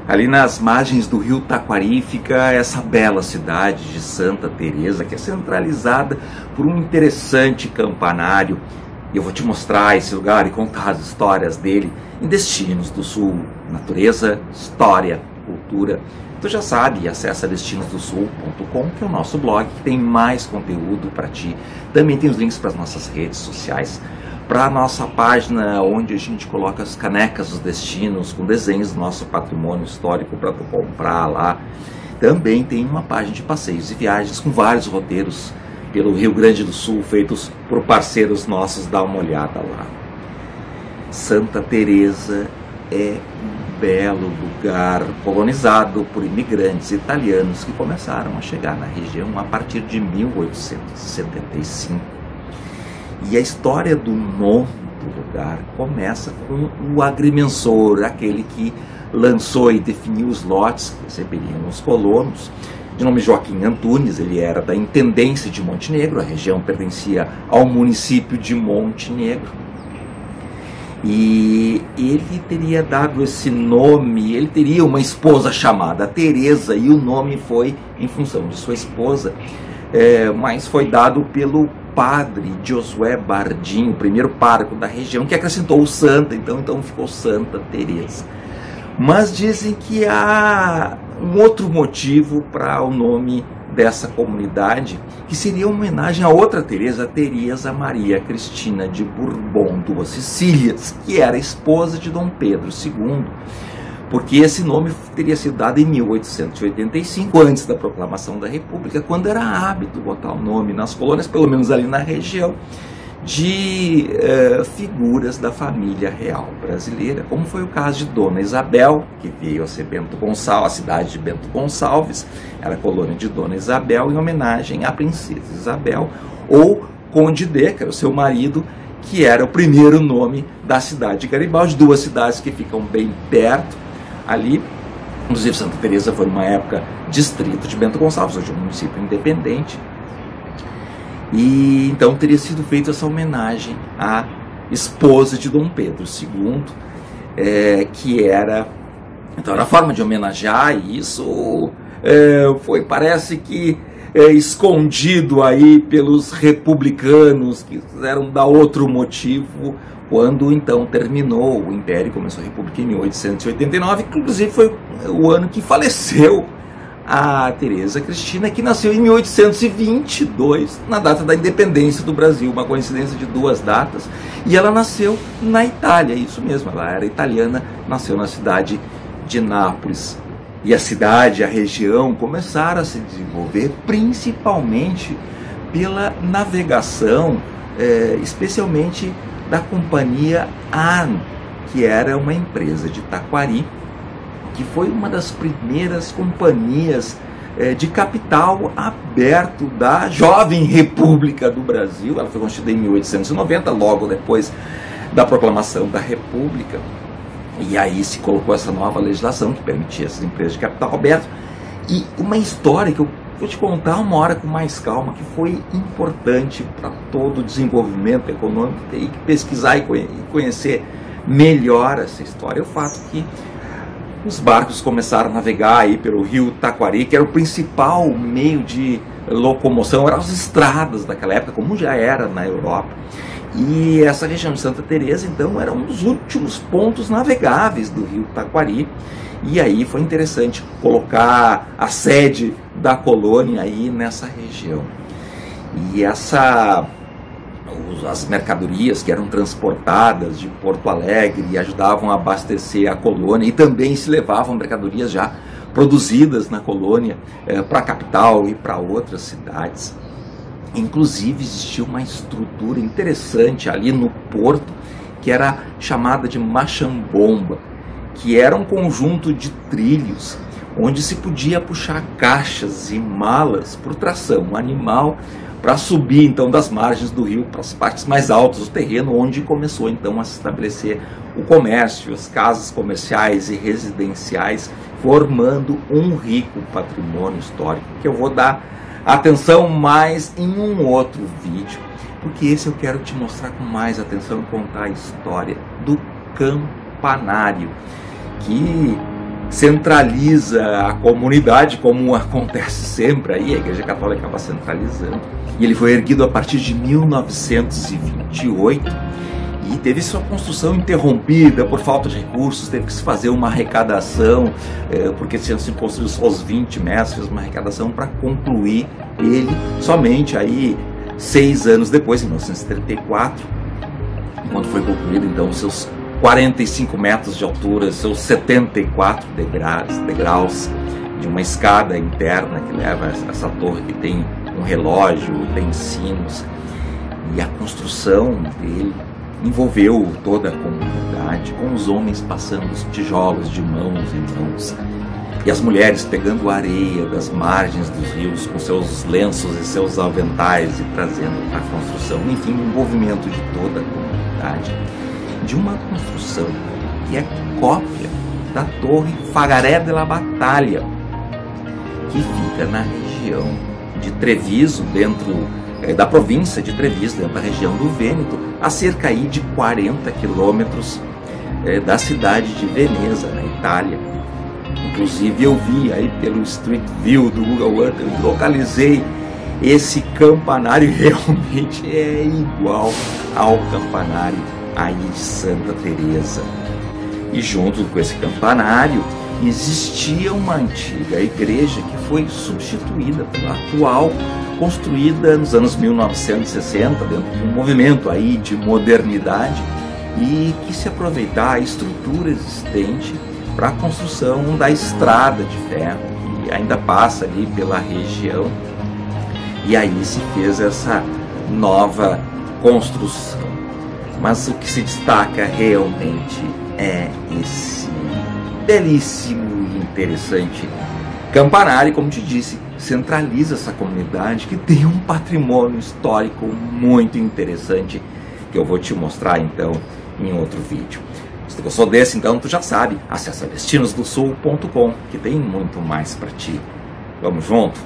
Ali nas margens do rio Taquari fica essa bela cidade de Santa Teresa, que é centralizada por um interessante campanário. E eu vou te mostrar esse lugar e contar as histórias dele em Destinos do Sul. Natureza, história, cultura. Tu já sabe, acessa destinosdosul.com, que é o nosso blog, que tem mais conteúdo para ti. Também tem os links para as nossas redes sociais, para a nossa página onde a gente coloca as canecas dos destinos com desenhos do nosso patrimônio histórico para tu comprar lá. Também tem uma página de passeios e viagens com vários roteiros pelo Rio Grande do Sul, feitos por parceiros nossos. Dá uma olhada lá. Santa Teresa é um belo lugar colonizado por imigrantes italianos que começaram a chegar na região a partir de 1875. E a história do nome do lugar começa com o agrimensor, aquele que lançou e definiu os lotes que receberiam os colonos, de nome Joaquim Antunes. Ele era da Intendência de Montenegro, a região pertencia ao município de Montenegro. E ele teria dado esse nome, ele teria uma esposa chamada Teresa, e o nome foi em função de sua esposa, mas foi dado pelo padre Josué Bardim, o primeiro pároco da região, que acrescentou o Santa, então ficou Santa Teresa. Mas dizem que há um outro motivo para o nome dessa comunidade, que seria uma homenagem a outra Teresa, Teresa Maria Cristina de Bourbon, duas Sicílias, que era esposa de Dom Pedro II, porque esse nome teria sido dado em 1885, antes da proclamação da República, quando era hábito botar o nome nas colônias, pelo menos ali na região, de figuras da família real brasileira, como foi o caso de Dona Isabel, que veio a ser Bento Gonçalves, a cidade de Bento Gonçalves, era a colônia de Dona Isabel, em homenagem à princesa Isabel, ou Conde D, que era o seu marido, que era o primeiro nome da cidade de Garibaldi, duas cidades que ficam bem perto ali. Inclusive Santa Teresa foi numa época distrito de Bento Gonçalves, hoje é um município independente. E então teria sido feita essa homenagem à esposa de Dom Pedro II, que era, então era a forma de homenagear, e isso foi, parece que escondido aí pelos republicanos, que quiseram dar outro motivo, quando então terminou o Império e começou a República em 1889, que inclusive foi o ano que faleceu a Teresa Cristina, que nasceu em 1822, na data da independência do Brasil, uma coincidência de duas datas, e ela nasceu na Itália, isso mesmo, ela era italiana, nasceu na cidade de Nápoles. E a cidade, a região, começaram a se desenvolver principalmente pela navegação, especialmente da companhia Arn, que era uma empresa de Taquari, que foi uma das primeiras companhias de capital aberto da jovem República do Brasil. Ela foi constituída em 1890, logo depois da proclamação da República. E aí se colocou essa nova legislação que permitia essas empresas de capital aberto. E uma história que eu vou te contar uma hora com mais calma, que foi importante para todo o desenvolvimento econômico, tem que pesquisar e conhecer melhor essa história. É o fato que os barcos começaram a navegar aí pelo rio Taquari, que era o principal meio de locomoção, eram as estradas daquela época, como já era na Europa. E essa região de Santa Teresa, então, era um dos últimos pontos navegáveis do rio Taquari. E aí foi interessante colocar a sede da colônia aí nessa região. E as mercadorias que eram transportadas de Porto Alegre e ajudavam a abastecer a colônia, e também se levavam mercadorias já produzidas na colônia para a capital e para outras cidades. Inclusive existia uma estrutura interessante ali no porto, que era chamada de machambomba, que era um conjunto de trilhos onde se podia puxar caixas e malas por tração animal para subir então das margens do rio para as partes mais altas do terreno, onde começou então a se estabelecer o comércio, as casas comerciais e residenciais, formando um rico patrimônio histórico, que eu vou dar atenção mais em um outro vídeo, porque esse eu quero te mostrar com mais atenção e contar a história do campanário, que centraliza a comunidade, como acontece sempre aí, a Igreja Católica acaba centralizando. E ele foi erguido a partir de 1928 e teve sua construção interrompida por falta de recursos, teve que se fazer uma arrecadação, porque tinham se construído só os 20 metros, fez uma arrecadação para concluir ele somente aí 6 anos depois, em 1934, quando foi concluído então os seus 45 metros de altura, seus 74 degraus de uma escada interna que leva a essa torre que tem um relógio, tem sinos. E a construção dele envolveu toda a comunidade, com os homens passando os tijolos de mãos em mãos, e as mulheres pegando areia das margens dos rios com seus lenços e seus aventais e trazendo para a construção. Enfim, o envolvimento de toda a comunidade, de uma construção que é cópia da Torre Fagaré de la Batalha, que fica na região de Treviso, dentro da província de Treviso, dentro da região do Vêneto, a cerca aí de 40 quilômetros da cidade de Veneza, na Itália. Inclusive eu vi aí pelo Street View do Google Earth, eu localizei esse campanário, realmente é igual ao campanário aí de Santa Teresa. E junto com esse campanário existia uma antiga igreja que foi substituída pela atual, construída nos anos 1960, dentro de um movimento aí de modernidade, e que se aproveitar a estrutura existente para a construção da estrada de ferro, que ainda passa ali pela região, e aí se fez essa nova construção. Mas o que se destaca realmente é esse belíssimo e interessante campanário, como te disse, centraliza essa comunidade que tem um patrimônio histórico muito interessante, que eu vou te mostrar então em outro vídeo. Se tu gostou desse, então tu já sabe, acessa destinosdosul.com, que tem muito mais para ti. Vamos junto?